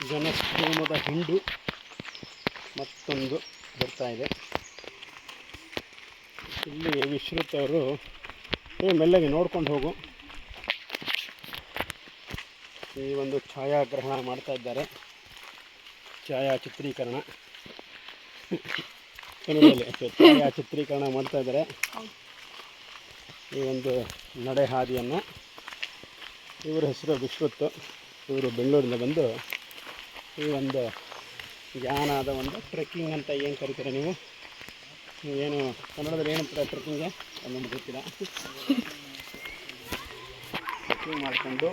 ಜನಸ್ತೋಮದ ಹಿಂಡು ಮತ್ತೊಂದು ಬರ್ತಾ ಇದೆ. ಇಲ್ಲಿ ವಿಶ್ರುತ್ ಅವರು ಮೆಲ್ಲಗೆ ನೋಡ್ಕೊಂಡು ಹೋಗು, ಈ ಒಂದು ಛಾಯಾಗ್ರಹಣ ಮಾಡ್ತಾ ಇದ್ದಾರೆ, ಛಾಯಾ ಚಿತ್ರೀಕರಣ ಮಾಡ್ತಾ ಇದ್ದಾರೆ. ಈ ಒಂದು ನಡೆ ಹಾದಿಯನ್ನು, ಇವರ ಹೆಸರು ವಿಶ್ರುತ್, ಇವರು ಬೆಂಗಳೂರಿಂದ ಬಂದು ಈ ಒಂದು ಯಾನದ ಒಂದು ಟ್ರೆಕ್ಕಿಂಗ್ ಅಂತ ಏನು ಕರಿತೀರ ನೀವು, ಏನು ಕನ್ನಡದಲ್ಲಿ ಏನಂತಾರೆ ಟ್ರೆಕ್ಕಿಂಗ್ಗೆ ಅದು ನಮ್ಗೆ ಗೊತ್ತಿಲ್ಲ. ಟ್ರೆಕ್ಕಿಂಗ್ ಮಾಡಿಕೊಂಡು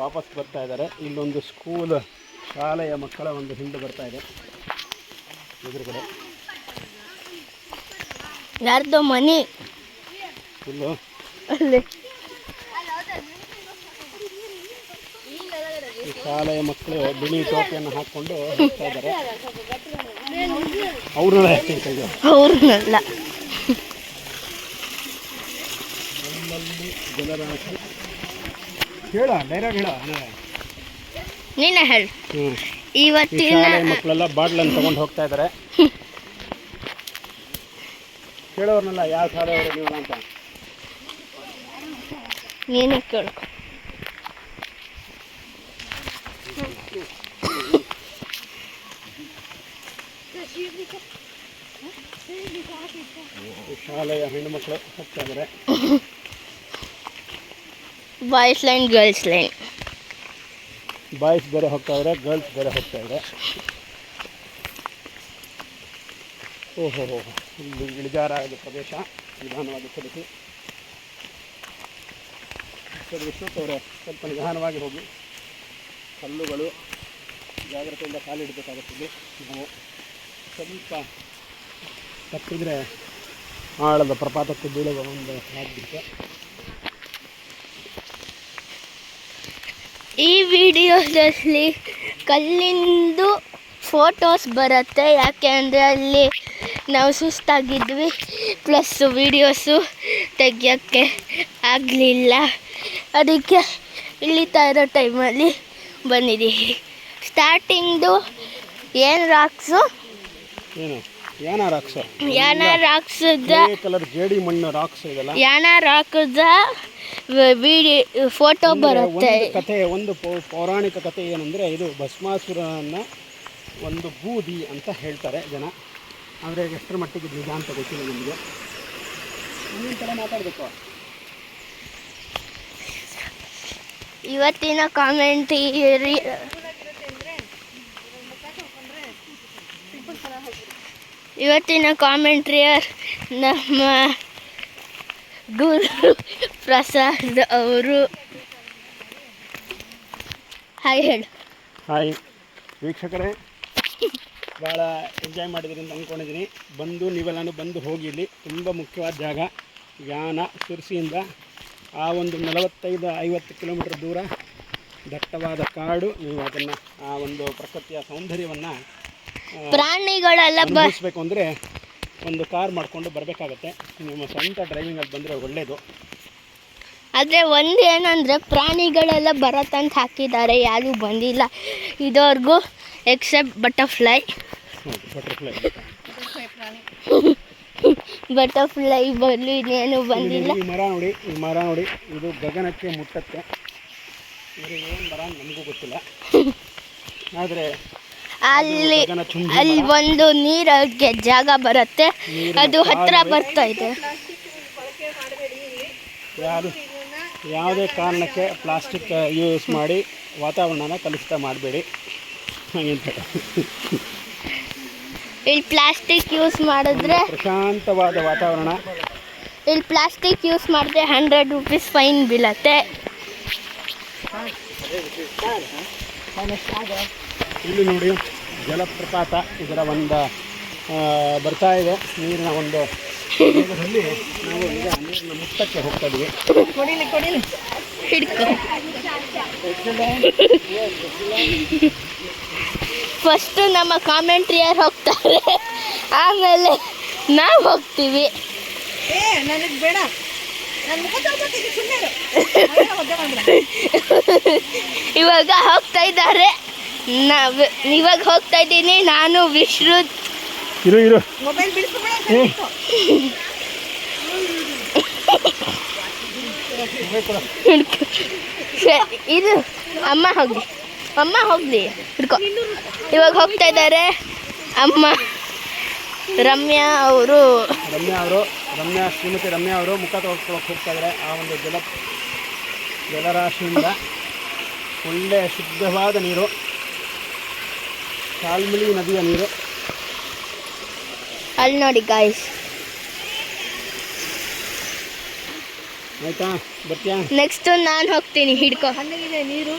ವಾಪಸ್ ಬರ್ತಾ ಇದ್ದಾರೆ. ಇಲ್ಲೊಂದು ಸ್ಕೂಲ್ ಶಾಲೆಯ ಮಕ್ಕಳ ಒಂದು ಹಿಂಡು ಬರ್ತಾ ಇದೆ ಎದುರುಗಡೆ. ಯಾರ್ದೋ ಮನೆ ಇಲ್ಲೋ ಈ ಶಾಲೆಯ ಮಕ್ಕಳು ಬಿಳಿ ಟೋಪಿಯನ್ನು ಹಾಕ್ಕೊಂಡು ಹೋಗ್ತಾ ಇದ್ದಾರೆ. ಅವ್ರನ್ನೆಲ್ಲ ಹೇಳ್ತೀನಿ ಅವ್ರನ್ನೆಲ್ಲ ಜಲರಾಶಿ ಹೇಳ ಡೈರೆಕ್ಟ್ ಹೇಳ ನೀನೇ ಹೇಳು. ಇವತ್ತಿನ ಶಾಲೆಯ ಮಕ್ಕಳೆಲ್ಲ ಬಾಟ್ಲನ್ನು ತಗೊಂಡು ಹೋಗ್ತಾ ಇದ್ದಾರೆ. ಕೇಳೋರ್ನೆಲ್ಲ ಯಾವ ಶಾಲೆಯವರು ನೀವು ಅಂತ ನೀನೇ ಕೇಳು. ಶಾಲೆಯ ಹೆಣ್ಣುಮಕ್ಕಳು ಹೋಗ್ತಾ ಇದ್ದಾರೆ. Boys line girls line, boys ಬೇರೆ ಹೋಗ್ತಾ ಇದ್ದಾರೆ, ಗರ್ಲ್ಸ್ ಬೇರೆ ಹೋಗ್ತಾ ಇದೆ. ಓಹೋ ಇಲ್ಲಿ ಇಳಿಜಾರಾದ ಪ್ರದೇಶ, ನಿಧಾನವಾಗಿ ಚಲಿಸಿ. ಸರಿ ವಿಶ್ರುತ್ ಅವರೇ, ಸ್ವಲ್ಪ ನಿಧಾನವಾಗಿ ಹೋಗಿ, ಕಲ್ಲುಗಳು ಜಾಗ್ರತೆಯಿಂದ ಕಾಲಿಡಬೇಕಾಗುತ್ತದೆ. ನಾವು ಸ್ವಲ್ಪ ತಪ್ಪಿದರೆ ಆಳದ ಪ್ರಪಾತಕ್ಕೆ ಬೀಳುವ ಒಂದು ಸಾಧ್ಯತೆ. ಈ ವಿಡಿಯೋದಲ್ಲಿ ಕಲ್ಲಿಂದು ಫೋಟೋಸ್ ಬರುತ್ತೆ, ಯಾಕೆ ಅಂದರೆ ಅಲ್ಲಿ ನಾವು ಸುಸ್ತಾಗಿದ್ವಿ, ಪ್ಲಸ್ ವಿಡಿಯೋಸು ತೆಗಿಯೋಕ್ಕೆ ಆಗಲಿಲ್ಲ, ಅದಕ್ಕೆ ಇಳಿತಾ ಇರೋ ಟೈಮಲ್ಲಿ ಬಂದಿದ್ದೀವಿ. ಸ್ಟಾರ್ಟಿಂಗ್ದು ಏನು ರಾಕ್ಸು, ಏನು ಯಾನ ರಾಕ್ಸ್, ಯಾನ ರಾಕ್ಸದ ಕಲರ್ ಜೇಡಿ ಮಣ್ಣು ರಾಕ್ಸ್ ಇದೆಲ್ಲ, ಯಾನ ರಾಕದ ವಿಡಿಯೋ ಫೋಟೋ ಬರುತ್ತೆ. ಕಥೆ ಒಂದು ಪೌರಾಣಿಕ ಕಥೆ ಏನಂದರೆ, ಇದು ಭಸ್ಮಾಸುರನ ಒಂದು ಬೂದಿ ಅಂತ ಹೇಳ್ತಾರೆ ಜನ, ಆದರೆ ಎಷ್ಟರ ಮಟ್ಟಿಗೆ ನಿಜ ಅಂತ ಗೊತ್ತಿಲ್ಲ ನಮಗೆ. ಮುಂದಿನ ಸಲ ಮಾತಾಡಬೇಕು. ಇವತ್ತಿನ ಕಾಮೆಂಟ್ರಿಯರ್ ನಮ್ಮ ಗುರು ಪ್ರಸಾದ್ ಅವರು. ಹಾಯ್ ಹೇಳು. ಹಾಯ್ ವೀಕ್ಷಕರೇ, ಭಾಳ ಎಂಜಾಯ್ ಮಾಡಿದ್ರಿ ಅಂತ ಅಂದ್ಕೊಂಡಿದ್ದೀನಿ. ನೀವೆಲ್ಲನೂ ಬಂದು ಹೋಗಿ. ಇಲ್ಲಿ ತುಂಬ ಮುಖ್ಯವಾದ ಜಾಗ, ಯಾನ ಶಿರ್ಸಿಯಿಂದ ಆ ಒಂದು 45-50 ಕಿಲೋಮೀಟರ್ ದೂರ ದಟ್ಟವಾದ ಕಾಡು. ನೀವು ಅದನ್ನು ಆ ಒಂದು ಪ್ರಕೃತಿಯ ಸೌಂದರ್ಯವನ್ನು ಪ್ರಾಣಿಗಳೆಲ್ಲ ಅನುಭವಿಸ್ಬೇಕು ಅಂದರೆ ಒಂದು ಕಾರ್ ಮಾಡಿಕೊಂಡು ಬರಬೇಕಾಗತ್ತೆ. ನಿಮ್ಮ ಸ್ವಂತ ಡ್ರೈವಿಂಗಲ್ಲಿ ಬಂದರೆ ಒಳ್ಳೆಯದು. ಆದರೆ ಒಂದು ಏನಂದರೆ ಪ್ರಾಣಿಗಳೆಲ್ಲ ಬರತ್ತಂತ ಹಾಕಿದ್ದಾರೆ, ಯಾರೂ ಬಂದಿಲ್ಲ ಇದುವರೆಗೂ ಎಕ್ಸೆಪ್ಟ್ ಬಟರ್ಫ್ಲೈ ಬರಲಿ, ಇನ್ನೇನು ಬಂದಿಲ್ಲ. ಈ ಮರ ನೋಡಿ, ಇದು ಗಗನಕ್ಕೆ ಮುಟ್ಟತ್ತೆ. ಇದು ಏನು ಮರ ನಮಗೂ ಗೊತ್ತಿಲ್ಲ, ಆದರೆ ಅಲ್ಲಿ ಒಂದು ನೀರಿಗೆ ಜಾಗ ಬರುತ್ತೆ, ಅದು ಹತ್ರ ಬರ್ತಾ ಇದೆ. ಯಾವುದೇ ಕಾರಣಕ್ಕೆ ಪ್ಲಾಸ್ಟಿಕ್ ಯೂಸ್ ಮಾಡಿ ವಾತಾವರಣನ ಕಲುಷಿತ ಮಾಡಬೇಡಿ. ಇಲ್ಲಿ ಪ್ಲಾಸ್ಟಿಕ್ ಯೂಸ್ ಮಾಡಿದ್ರೆ ಪ್ರಶಾಂತವಾದ ವಾತಾವರಣ. ಇಲ್ಲಿ ಪ್ಲಾಸ್ಟಿಕ್ ಯೂಸ್ ಮಾಡಿದ್ರೆ 100 ರೂಪೀಸ್ ಫೈನ್ ಬೀಳತ್ತೆ. ಇಲ್ಲಿ ನೋಡಿ ಜಲಪ್ರಪಾತ, ಇದರ ಒಂದು ಬರ್ತಾ ಇದೆ ನೀರಿನ ಒಂದು ಜಾಗದಲ್ಲಿ ನಾವು ಈಗ ನೀರಿನ ಮುಟ್ಟಕ್ಕೆ ಹೋಗ್ತಾ ಇದ್ದೀವಿ. ಹಿಡ್ಕೊ. ಫಸ್ಟು ನಮ್ಮ ಕಾಮೆಂಟ್ರಿಯರ್ ಹೋಗ್ತಾರೆ, ಆಮೇಲೆ ನಾವು ಹೋಗ್ತೀವಿ. ನನಗೆ ಬೇಡ, ಇವಾಗ ಹೋಗ್ತಾ ಇದ್ದಾರೆ. ಇವಾಗ ಹೋಗ್ತಾ ಇದ್ದೀನಿ ನಾನು ವಿಶ್ರುತ್. ಇರು ಇರು ಮೊಬೈಲ್ ಬಿಡಿಸ್ಬೇಡ. ಏ ಇದು ಅಮ್ಮ ಹೋಗ್ಲಿ ಹಿಡ್ಕೊ. ಇವಾಗ ಹೋಗ್ತಾ ಇದ್ದಾರೆ ಅಮ್ಮ ರಮ್ಯಾ ಶ್ರೀಮತಿ ರಮ್ಯಾ ಅವರು ಮುಖ ತೊಳ್ಕೊಳಕ್ಕೆ ಹೋಗ್ತಾ ಇದ್ದಾರೆ. ಆ ಒಂದು ಜಲರಾಶಿಯಿಂದ ಒಳ್ಳೆ ಶುದ್ಧವಾದ ನೀರು, ಶಾಲ್ಮಲಿ ನದಿಯ ನೀರು. ಅಲ್ಲಿ ನೋಡಿ ಗಾಯ್ಸ್. ಆಯ್ತಾ ಬರ್ತೀಯಾ? ನೆಕ್ಸ್ಟ್ ನಾನು ಹೋಗ್ತೀನಿ ಹಿಡ್ಕೊ. ತಣ್ಣಗಿದೆ ನೀರು.